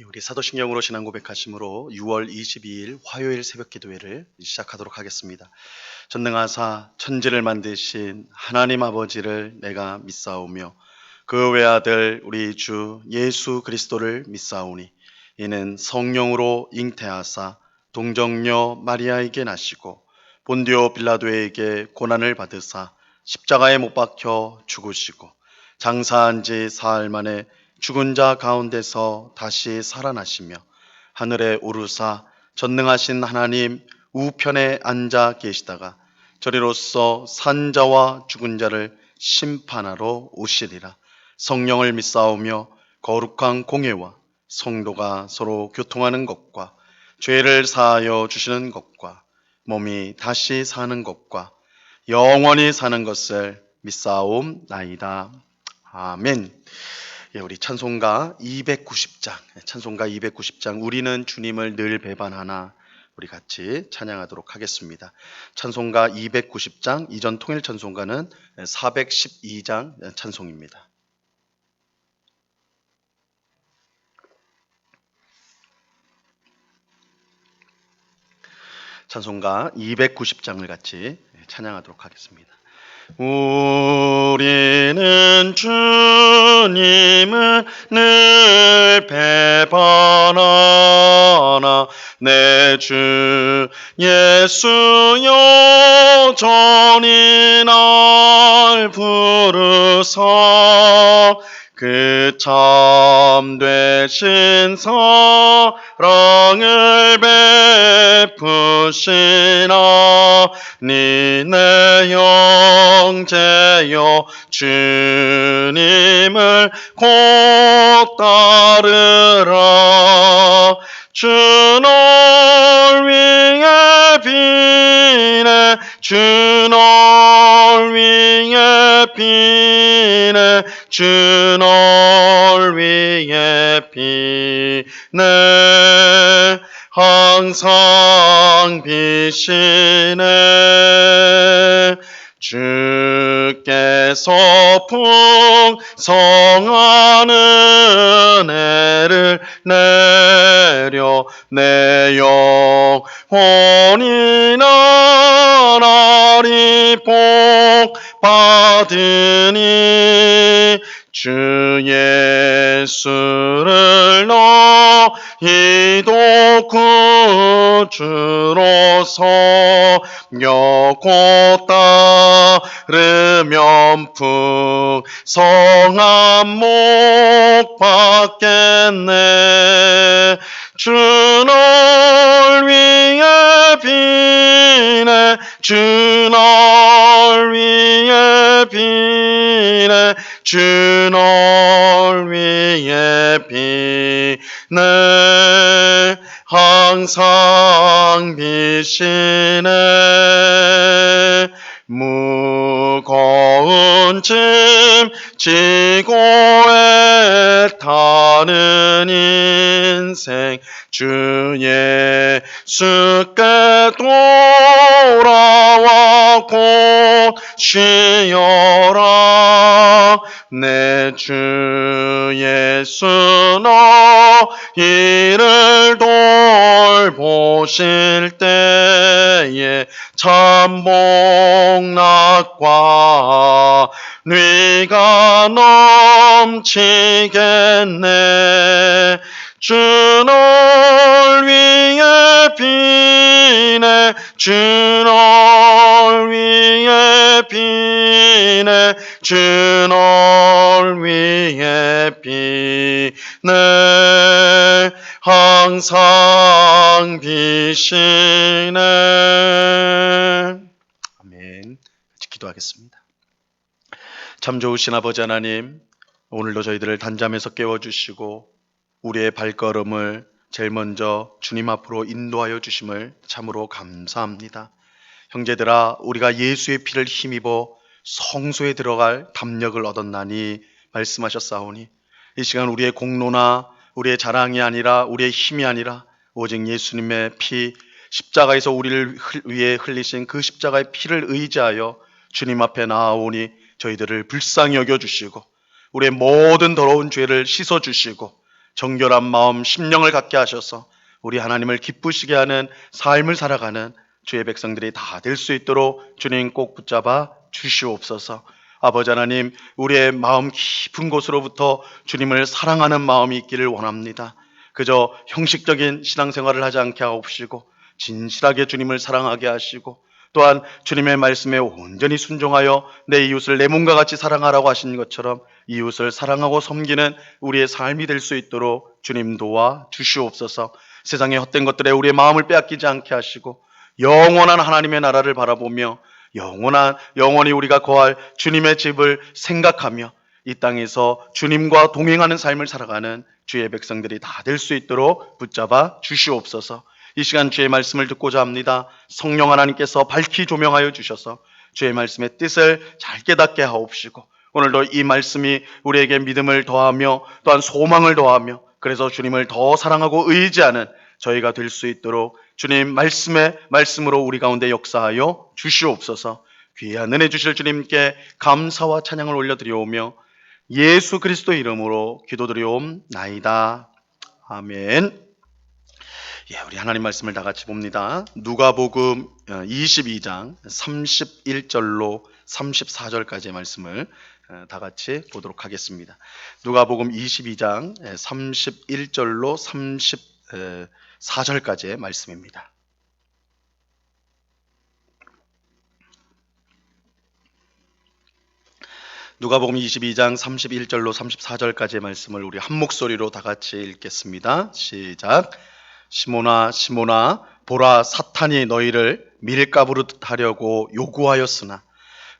우리 사도신경으로 신앙 고백하심으로 6월 22일 화요일 새벽 기도회를 시작하도록 하겠습니다. 전능하사 천지를 만드신 하나님 아버지를 내가 믿사오며 그 외아들 우리 주 예수 그리스도를 믿사오니 이는 성령으로 잉태하사 동정녀 마리아에게 나시고 본디오 빌라도에게 고난을 받으사 십자가에 못 박혀 죽으시고 장사한 지 사흘 만에 죽은 자 가운데서 다시 살아나시며 하늘에 오르사 전능하신 하나님 우편에 앉아 계시다가 저리로서 산 자와 죽은 자를 심판하러 오시리라. 성령을 믿사오며 거룩한 공예와 성도가 서로 교통하는 것과 죄를 사하여 주시는 것과 몸이 다시 사는 것과 영원히 사는 것을 믿사옵나이다. 아멘. 우리 찬송가 290장 우리는 주님을 늘 배반하나 우리 같이 찬양하도록 하겠습니다. 찬송가 290장 이전 통일 찬송가는 412장 찬송입니다. 찬송가 290장을 같이 찬양하도록 하겠습니다. 우리는 주님을 늘 배반하나 내 주 예수 여전히 날 부르사 그 참되신 사랑을 베푸시나 니네 형제여 주님을 곧 따르라. 주 널 위해 비네 주 널 위해 비네 주 널 위해 비네 항상 비시네. 주께서 풍성한 은혜를 내려 내 영혼이 나날이 복 받으니 주 예수를 너희도 구주로서 여고 따르면 풍성한 목 받겠네. 주 널 위해 비네 주 널 위해 비네 주 널 위해 비네 항상 비시네. 무거운 짐 지고 애타는 인생 주 예수께 돌아와 곧 쉬어라. 내 주 예수 너희를 돌보실 때에 참복락과 뉘가 넘치겠네. 주 널 위해 비네 주 널 위해 비네 주 널 위해 비네 항상 비시네. 아멘. 같이 기도하겠습니다. 참 좋으신 아버지 하나님, 오늘도 저희들을 단잠에서 깨워주시고 우리의 발걸음을 제일 먼저 주님 앞으로 인도하여 주심을 참으로 감사합니다. 형제들아, 우리가 예수의 피를 힘입어 성소에 들어갈 담력을 얻었나니 말씀하셨사오니 이 시간 우리의 공로나 우리의 자랑이 아니라 우리의 힘이 아니라 오직 예수님의 피, 십자가에서 우리를 위해 흘리신 그 십자가의 피를 의지하여 주님 앞에 나아오니 저희들을 불쌍히 여겨주시고 우리의 모든 더러운 죄를 씻어주시고 정결한 마음, 심령을 갖게 하셔서 우리 하나님을 기쁘시게 하는 삶을 살아가는 주의 백성들이 다 될 수 있도록 주님 꼭 붙잡아 주시옵소서. 아버지 하나님, 우리의 마음 깊은 곳으로부터 주님을 사랑하는 마음이 있기를 원합니다. 그저 형식적인 신앙생활을 하지 않게 하옵시고 진실하게 주님을 사랑하게 하시고 또한 주님의 말씀에 온전히 순종하여 내 이웃을 내 몸과 같이 사랑하라고 하신 것처럼 이웃을 사랑하고 섬기는 우리의 삶이 될 수 있도록 주님 도와 주시옵소서. 세상의 헛된 것들에 우리의 마음을 빼앗기지 않게 하시고 영원한 하나님의 나라를 바라보며 영원히 우리가 거할 주님의 집을 생각하며 이 땅에서 주님과 동행하는 삶을 살아가는 주의 백성들이 다 될 수 있도록 붙잡아 주시옵소서. 이 시간 주의 말씀을 듣고자 합니다. 성령 하나님께서 밝히 조명하여 주셔서 주의 말씀의 뜻을 잘 깨닫게 하옵시고 오늘도 이 말씀이 우리에게 믿음을 더하며 또한 소망을 더하며 그래서 주님을 더 사랑하고 의지하는 저희가 될 수 있도록 주님 말씀으로 우리 가운데 역사하여 주시옵소서. 귀한 은혜 주실 주님께 감사와 찬양을 올려드리오며 예수 그리스도 이름으로 기도드리옵나이다. 아멘. 우리 하나님 말씀을 다 같이 봅니다. 누가복음 22장 31절로 34절까지의 말씀을 다 같이 보도록 하겠습니다. 누가복음 22장 31절로 34절까지의 말씀입니다. 누가복음 22장 31절로 34절까지의 말씀을 우리 한 목소리로 다 같이 읽겠습니다. 시작. 시몬아 시몬아 보라 사탄이 너희를 밀가부르듯 하려고 요구하였으나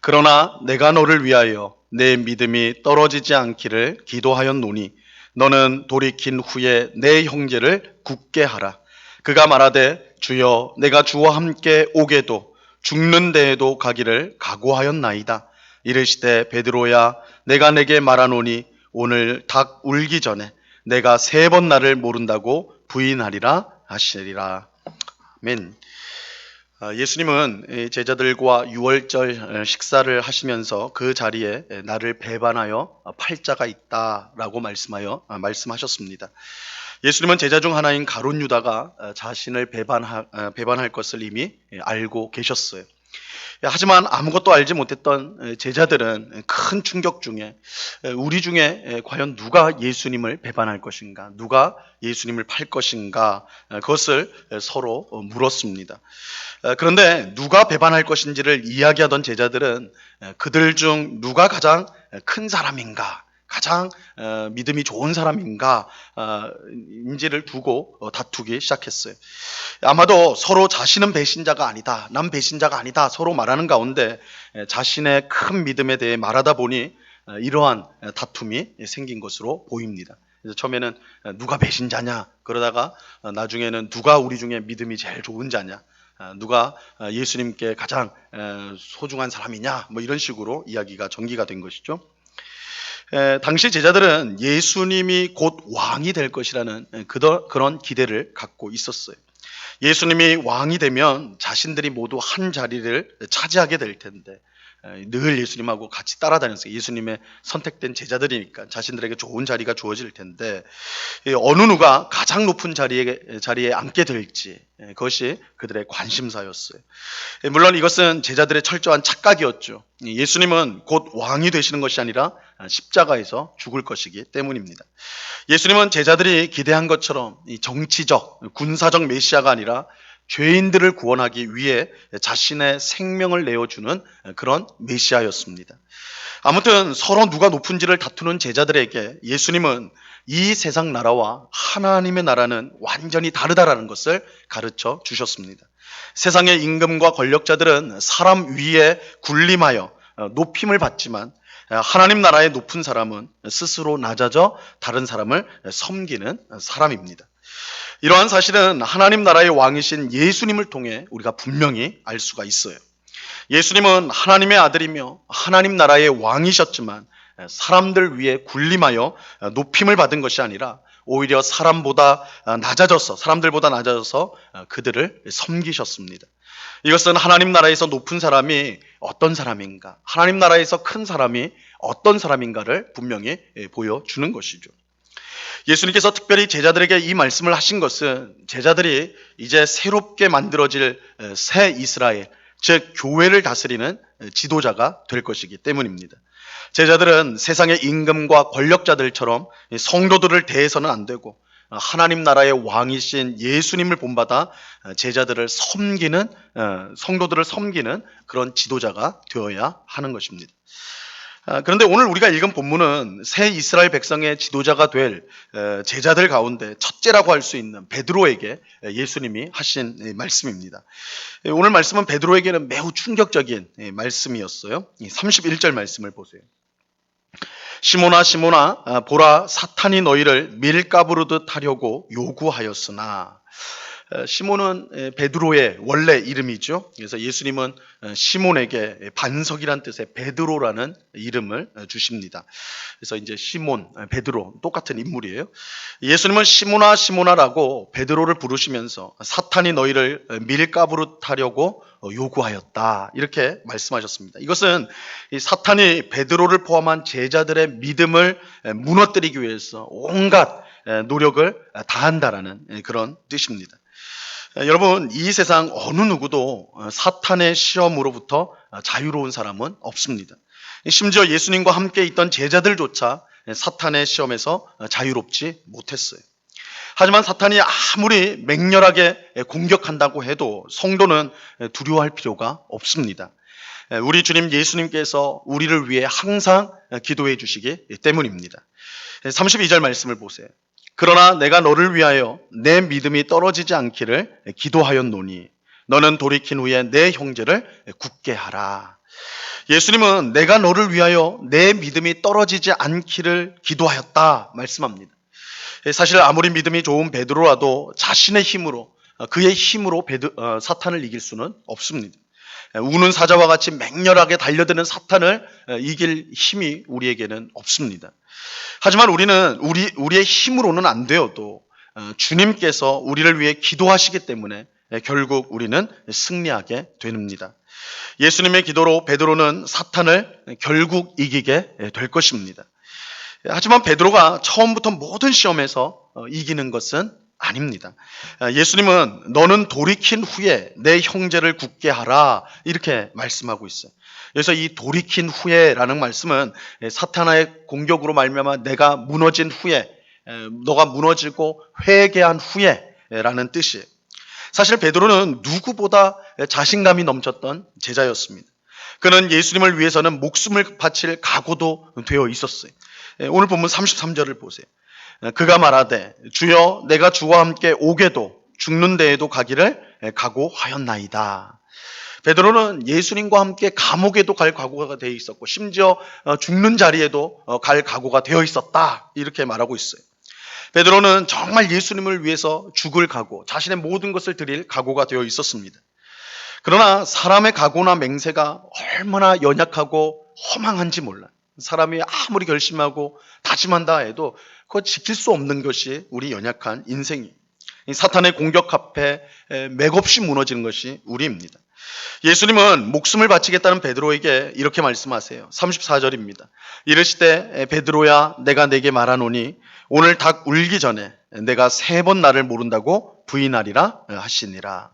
그러나 내가 너를 위하여 내 믿음이 떨어지지 않기를 기도하였노니 너는 돌이킨 후에 내 형제를 굳게 하라. 그가 말하되 주여 내가 주와 함께 오게도 죽는 데에도 가기를 각오하였나이다. 이르시되 베드로야 내가 내게 말하노니 오늘 닭 울기 전에 내가 3번 나를 모른다고 부인하리라 하시리라. 아멘. 예수님은 제자들과 유월절 식사를 하시면서 그 자리에 나를 배반하여 팔자가 있다라고 말씀하셨습니다. 예수님은 제자 중 하나인 가룟 유다가 자신을 배반할 것을 이미 알고 계셨어요. 하지만 아무것도 알지 못했던 제자들은 큰 충격 중에 우리 중에 과연 누가 예수님을 배반할 것인가, 누가 예수님을 팔 것인가, 그것을 서로 물었습니다. 그런데 누가 배반할 것인지를 이야기하던 제자들은 그들 중 누가 가장 큰 사람인가, 가장 믿음이 좋은 사람인가 인지를 두고 다투기 시작했어요. 아마도 서로 자신은 배신자가 아니다, 난 배신자가 아니다 서로 말하는 가운데 자신의 큰 믿음에 대해 말하다 보니 이러한 다툼이 생긴 것으로 보입니다. 그래서 처음에는 누가 배신자냐, 그러다가 나중에는 누가 우리 중에 믿음이 제일 좋은 자냐, 누가 예수님께 가장 소중한 사람이냐, 뭐 이런 식으로 이야기가 전개가 된 것이죠. 당시 제자들은 예수님이 곧 왕이 될 것이라는 그런 기대를 갖고 있었어요. 예수님이 왕이 되면 자신들이 모두 한 자리를 차지하게 될 텐데 늘 예수님하고 같이 따라다녔어요. 예수님의 선택된 제자들이니까 자신들에게 좋은 자리가 주어질 텐데 어느 누가 가장 높은 자리에 앉게 될지 그것이 그들의 관심사였어요. 물론 이것은 제자들의 철저한 착각이었죠. 예수님은 곧 왕이 되시는 것이 아니라 십자가에서 죽을 것이기 때문입니다. 예수님은 제자들이 기대한 것처럼 정치적, 군사적 메시아가 아니라 죄인들을 구원하기 위해 자신의 생명을 내어주는 그런 메시아였습니다. 아무튼 서로 누가 높은지를 다투는 제자들에게 예수님은 이 세상 나라와 하나님의 나라는 완전히 다르다라는 것을 가르쳐 주셨습니다. 세상의 임금과 권력자들은 사람 위에 군림하여 높임을 받지만 하나님 나라의 높은 사람은 스스로 낮아져 다른 사람을 섬기는 사람입니다. 이러한 사실은 하나님 나라의 왕이신 예수님을 통해 우리가 분명히 알 수가 있어요. 예수님은 하나님의 아들이며 하나님 나라의 왕이셨지만 사람들 위에 군림하여 높임을 받은 것이 아니라 오히려 사람들보다 낮아져서 그들을 섬기셨습니다. 이것은 하나님 나라에서 높은 사람이 어떤 사람인가, 하나님 나라에서 큰 사람이 어떤 사람인가를 분명히 보여주는 것이죠. 예수님께서 특별히 제자들에게 이 말씀을 하신 것은 제자들이 이제 새롭게 만들어질 새 이스라엘, 즉 교회를 다스리는 지도자가 될 것이기 때문입니다. 제자들은 세상의 임금과 권력자들처럼 성도들을 대해서는 안 되고 하나님 나라의 왕이신 예수님을 본받아 제자들을 섬기는, 성도들을 섬기는 그런 지도자가 되어야 하는 것입니다. 그런데 오늘 우리가 읽은 본문은 새 이스라엘 백성의 지도자가 될 제자들 가운데 첫째라고 할 수 있는 베드로에게 예수님이 하신 말씀입니다. 오늘 말씀은 베드로에게는 매우 충격적인 말씀이었어요. 31절 말씀을 보세요. 시몬아 시몬아 보라 사탄이 너희를 밀가부르듯 하려고 요구하였으나, 시몬은 베드로의 원래 이름이죠. 그래서 예수님은 시몬에게 반석이란 뜻의 베드로라는 이름을 주십니다. 그래서 이제 시몬, 베드로 똑같은 인물이에요. 예수님은 시몬아 시몬아라고 베드로를 부르시면서 사탄이 너희를 밀가부르하려고 요구하였다, 이렇게 말씀하셨습니다. 이것은 사탄이 베드로를 포함한 제자들의 믿음을 무너뜨리기 위해서 온갖 노력을 다한다라는 그런 뜻입니다. 여러분, 이 세상 어느 누구도 사탄의 시험으로부터 자유로운 사람은 없습니다. 심지어 예수님과 함께 있던 제자들조차 사탄의 시험에서 자유롭지 못했어요. 하지만 사탄이 아무리 맹렬하게 공격한다고 해도 성도는 두려워할 필요가 없습니다. 우리 주님 예수님께서 우리를 위해 항상 기도해 주시기 때문입니다. 32절 말씀을 보세요. 그러나 내가 너를 위하여 내 믿음이 떨어지지 않기를 기도하였노니 너는 돌이킨 후에 내 형제를 굳게 하라. 예수님은 내가 너를 위하여 내 믿음이 떨어지지 않기를 기도하였다 말씀합니다. 사실 아무리 믿음이 좋은 베드로라도 자신의 힘으로, 그의 힘으로 사탄을 이길 수는 없습니다. 우는 사자와 같이 맹렬하게 달려드는 사탄을 이길 힘이 우리에게는 없습니다. 하지만 우리는 우리의 힘으로는 안 되어도 주님께서 우리를 위해 기도하시기 때문에 결국 우리는 승리하게 됩니다. 예수님의 기도로 베드로는 사탄을 결국 이기게 될 것입니다. 하지만 베드로가 처음부터 모든 시험에서 이기는 것은 아닙니다. 예수님은 너는 돌이킨 후에 내 형제를 굳게 하라, 이렇게 말씀하고 있어요. 그래서 이 돌이킨 후에라는 말씀은 사탄의 공격으로 말미암아 내가 무너진 후에, 너가 무너지고 회개한 후에라는 뜻이에요. 사실 베드로는 누구보다 자신감이 넘쳤던 제자였습니다. 그는 예수님을 위해서는 목숨을 바칠 각오도 되어 있었어요. 오늘 본문 33절을 보세요. 그가 말하되 주여 내가 주와 함께 오게도 죽는 데에도 가기를 각오하였나이다. 베드로는 예수님과 함께 감옥에도 갈 각오가 되어 있었고 심지어 죽는 자리에도 갈 각오가 되어 있었다, 이렇게 말하고 있어요. 베드로는 정말 예수님을 위해서 죽을 각오, 자신의 모든 것을 드릴 각오가 되어 있었습니다. 그러나 사람의 각오나 맹세가 얼마나 연약하고 허망한지 몰라요. 사람이 아무리 결심하고 다짐한다 해도 그거 지킬 수 없는 것이 우리 연약한 인생이에요. 사탄의 공격 앞에 맥없이 무너지는 것이 우리입니다. 예수님은 목숨을 바치겠다는 베드로에게 이렇게 말씀하세요. 34절입니다. 이르시되 베드로야 내가 내게 말하노니 오늘 닭 울기 전에 내가 3번 나를 모른다고 부인하리라 하시니라.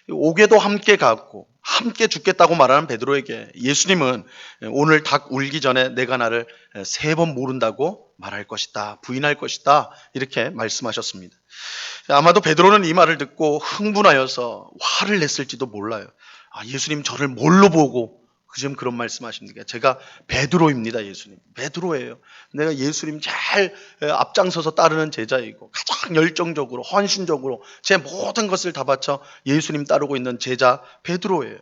오게도 함께 가고 함께 죽겠다고 말하는 베드로에게 예수님은 오늘 닭 울기 전에 내가 나를 3번 모른다고 말할 것이다, 부인할 것이다, 이렇게 말씀하셨습니다. 아마도 베드로는 이 말을 듣고 흥분하여서 화를 냈을지도 몰라요. 예수님 저를 뭘로 보고 지금 그런 말씀하십니까? 제가 베드로입니다. 예수님 베드로예요. 내가 예수님 잘 앞장서서 따르는 제자이고 가장 열정적으로 헌신적으로 제 모든 것을 다 바쳐 예수님 따르고 있는 제자 베드로예요.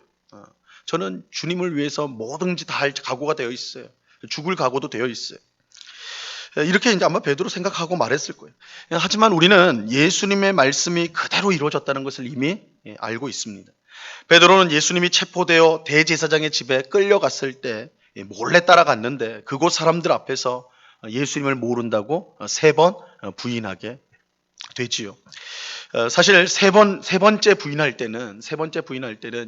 저는 주님을 위해서 뭐든지 다 할 각오가 되어 있어요. 죽을 각오도 되어 있어요. 이렇게 이제 아마 베드로 생각하고 말했을 거예요. 하지만 우리는 예수님의 말씀이 그대로 이루어졌다는 것을 이미 알고 있습니다. 베드로는 예수님이 체포되어 대제사장의 집에 끌려갔을 때 몰래 따라갔는데 그곳 사람들 앞에서 예수님을 모른다고 3번 부인하게 되지요. 사실 세 번째 부인할 때는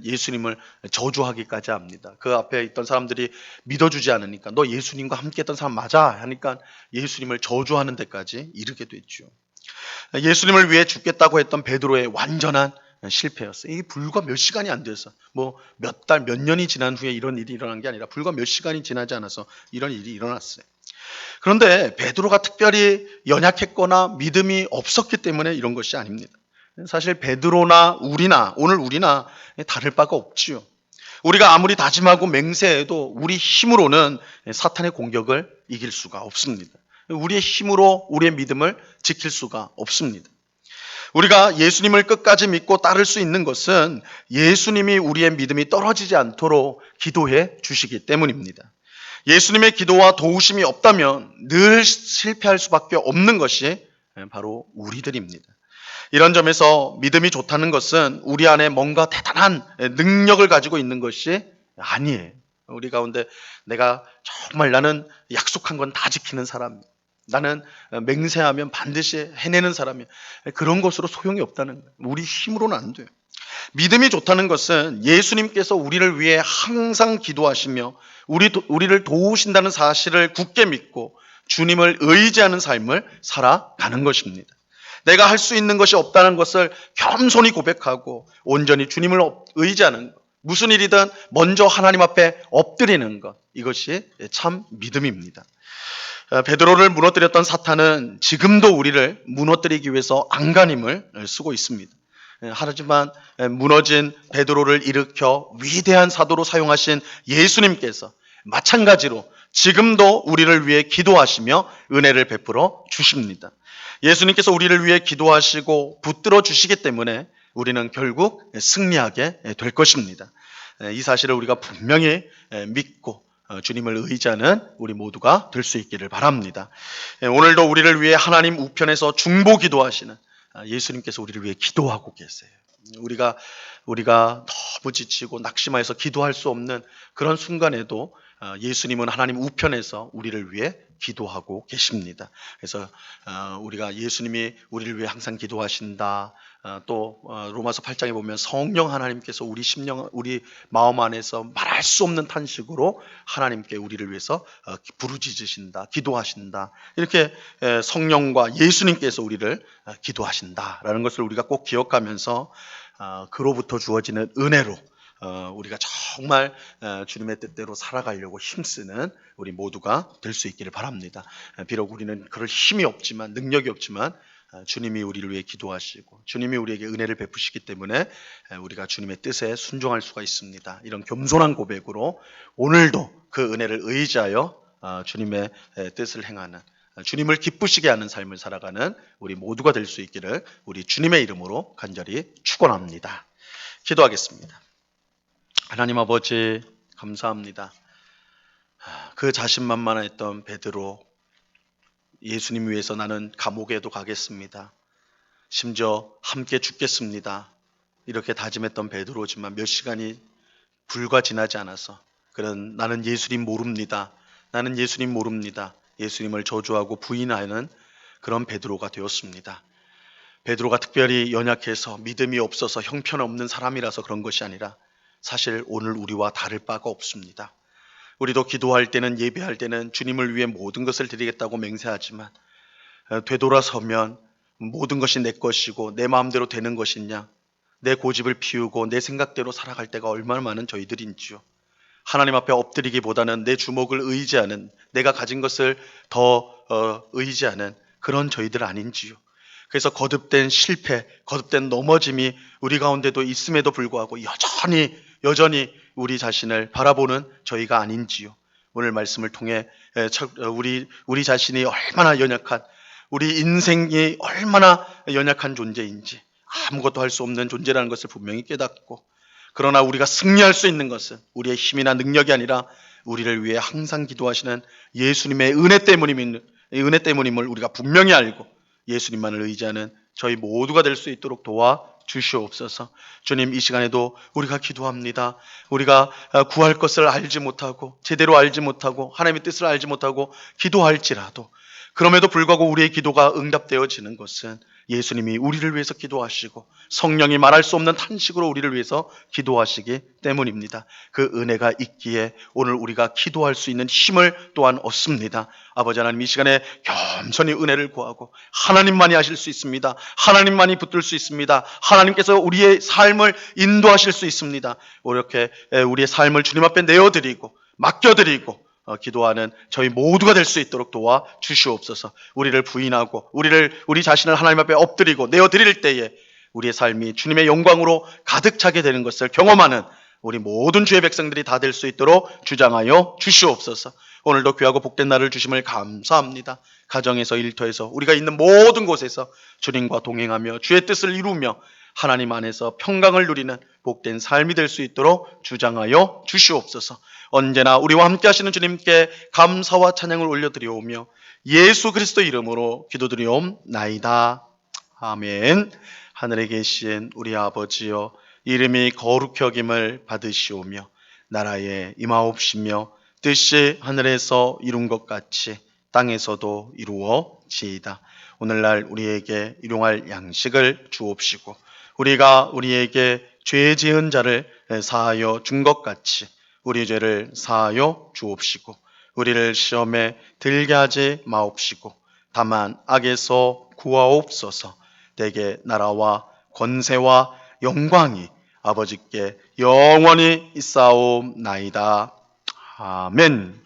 예수님을 저주하기까지 합니다. 그 앞에 있던 사람들이 믿어주지 않으니까 너 예수님과 함께했던 사람 맞아 하니까 예수님을 저주하는 데까지 이르게 됐죠. 예수님을 위해 죽겠다고 했던 베드로의 완전한 실패였어요. 이게 불과 몇 시간이 안 돼서 뭐 몇 달, 몇 년이 지난 후에 이런 일이 일어난 게 아니라 불과 몇 시간이 지나지 않아서 이런 일이 일어났어요. 그런데 베드로가 특별히 연약했거나 믿음이 없었기 때문에 이런 것이 아닙니다. 사실 베드로나 오늘 우리나 다를 바가 없지요. 우리가 아무리 다짐하고 맹세해도 우리 힘으로는 사탄의 공격을 이길 수가 없습니다. 우리의 힘으로 우리의 믿음을 지킬 수가 없습니다. 우리가 예수님을 끝까지 믿고 따를 수 있는 것은 예수님이 우리의 믿음이 떨어지지 않도록 기도해 주시기 때문입니다. 예수님의 기도와 도우심이 없다면 늘 실패할 수밖에 없는 것이 바로 우리들입니다. 이런 점에서 믿음이 좋다는 것은 우리 안에 뭔가 대단한 능력을 가지고 있는 것이 아니에요. 우리 가운데 내가 정말 나는 약속한 건 다 지키는 사람, 나는 맹세하면 반드시 해내는 사람이야. 그런 것으로 소용이 없다는 거예요. 우리 힘으로는 안 돼요. 믿음이 좋다는 것은 예수님께서 우리를 위해 항상 기도하시며 우리를 도우신다는 사실을 굳게 믿고 주님을 의지하는 삶을 살아가는 것입니다. 내가 할 수 있는 것이 없다는 것을 겸손히 고백하고 온전히 주님을 의지하는 것, 무슨 일이든 먼저 하나님 앞에 엎드리는 것, 이것이 참 믿음입니다. 베드로를 무너뜨렸던 사탄은 지금도 우리를 무너뜨리기 위해서 안간힘을 쓰고 있습니다. 하지만 무너진 베드로를 일으켜 위대한 사도로 사용하신 예수님께서 마찬가지로 지금도 우리를 위해 기도하시며 은혜를 베풀어 주십니다. 예수님께서 우리를 위해 기도하시고 붙들어 주시기 때문에 우리는 결국 승리하게 될 것입니다. 이 사실을 우리가 분명히 믿고 주님을 의지하는 우리 모두가 될 수 있기를 바랍니다. 오늘도 우리를 위해 하나님 우편에서 중보 기도하시는 예수님께서 우리를 위해 기도하고 계세요. 우리가 너무 지치고 낙심해서 기도할 수 없는 그런 순간에도 예수님은 하나님 우편에서 우리를 위해 기도하고 계십니다. 그래서 우리가 예수님이 우리를 위해 항상 기도하신다. 또 로마서 8장에 보면 성령 하나님께서 우리 심령, 우리 마음 안에서 말할 수 없는 탄식으로 하나님께 우리를 위해서 부르짖으신다, 기도하신다. 이렇게 성령과 예수님께서 우리를 기도하신다라는 것을 우리가 꼭 기억하면서 그로부터 주어지는 은혜로 우리가 정말 주님의 뜻대로 살아가려고 힘쓰는 우리 모두가 될 수 있기를 바랍니다. 비록 우리는 그럴 힘이 없지만, 능력이 없지만 주님이 우리를 위해 기도하시고 주님이 우리에게 은혜를 베푸시기 때문에 우리가 주님의 뜻에 순종할 수가 있습니다. 이런 겸손한 고백으로 오늘도 그 은혜를 의지하여 주님의 뜻을 행하는, 주님을 기쁘시게 하는 삶을 살아가는 우리 모두가 될 수 있기를 우리 주님의 이름으로 간절히 축원합니다. 기도하겠습니다. 하나님 아버지 감사합니다. 그 자신만만했던 베드로, 예수님 위해서 나는 감옥에도 가겠습니다. 심지어 함께 죽겠습니다. 이렇게 다짐했던 베드로지만 몇 시간이 불과 지나지 않아서 그런 나는 예수님 모릅니다. 나는 예수님 모릅니다. 예수님을 저주하고 부인하는 그런 베드로가 되었습니다. 베드로가 특별히 연약해서 믿음이 없어서 형편없는 사람이라서 그런 것이 아니라 사실 오늘 우리와 다를 바가 없습니다. 우리도 기도할 때는, 예배할 때는 주님을 위해 모든 것을 드리겠다고 맹세하지만 되돌아서면 모든 것이 내 것이고 내 마음대로 되는 것이냐, 내 고집을 피우고 내 생각대로 살아갈 때가 얼마나 많은 저희들인지요. 하나님 앞에 엎드리기보다는 내 주먹을 의지하는, 내가 가진 것을 더 의지하는 그런 저희들 아닌지요. 그래서 거듭된 실패, 거듭된 넘어짐이 우리 가운데도 있음에도 불구하고 여전히 우리 자신을 바라보는 저희가 아닌지요. 오늘 말씀을 통해 우리 자신이 얼마나 연약한, 우리 인생이 얼마나 연약한 존재인지, 아무것도 할 수 없는 존재라는 것을 분명히 깨닫고, 그러나 우리가 승리할 수 있는 것은 우리의 힘이나 능력이 아니라 우리를 위해 항상 기도하시는 예수님의 은혜 때문임을 우리가 분명히 알고 예수님만을 의지하는 저희 모두가 될 수 있도록 도와주시옵소서. 주님, 이 시간에도 우리가 기도합니다. 우리가 구할 것을 알지 못하고, 제대로 알지 못하고, 하나님의 뜻을 알지 못하고 기도할지라도 그럼에도 불구하고 우리의 기도가 응답되어지는 것은 예수님이 우리를 위해서 기도하시고 성령이 말할 수 없는 탄식으로 우리를 위해서 기도하시기 때문입니다. 그 은혜가 있기에 오늘 우리가 기도할 수 있는 힘을 또한 얻습니다. 아버지 하나님, 이 시간에 겸손히 은혜를 구하고 하나님만이 하실 수 있습니다. 하나님만이 붙들 수 있습니다. 하나님께서 우리의 삶을 인도하실 수 있습니다. 이렇게 우리의 삶을 주님 앞에 내어드리고 맡겨드리고 기도하는 저희 모두가 될 수 있도록 도와 주시옵소서. 우리를 부인하고 우리 자신을 하나님 앞에 엎드리고 내어드릴 때에 우리의 삶이 주님의 영광으로 가득 차게 되는 것을 경험하는 우리 모든 주의 백성들이 다 될 수 있도록 주장하여 주시옵소서. 오늘도 귀하고 복된 날을 주심을 감사합니다. 가정에서, 일터에서, 우리가 있는 모든 곳에서 주님과 동행하며 주의 뜻을 이루며 하나님 안에서 평강을 누리는 복된 삶이 될 수 있도록 주장하여 주시옵소서. 언제나 우리와 함께 하시는 주님께 감사와 찬양을 올려드리오며 예수 그리스도 이름으로 기도드리옵나이다. 아멘. 하늘에 계신 우리 아버지여, 이름이 거룩히 여김을 받으시오며 나라에 임하옵시며 뜻이 하늘에서 이룬 것 같이 땅에서도 이루어지이다. 오늘날 우리에게 일용할 양식을 주옵시고 우리가 우리에게 죄 지은 자를 사하여 준 것 같이 우리 죄를 사하여 주옵시고 우리를 시험에 들게 하지 마옵시고 다만 악에서 구하옵소서. 대개 나라와 권세와 영광이 아버지께 영원히 있사옵나이다. 아멘.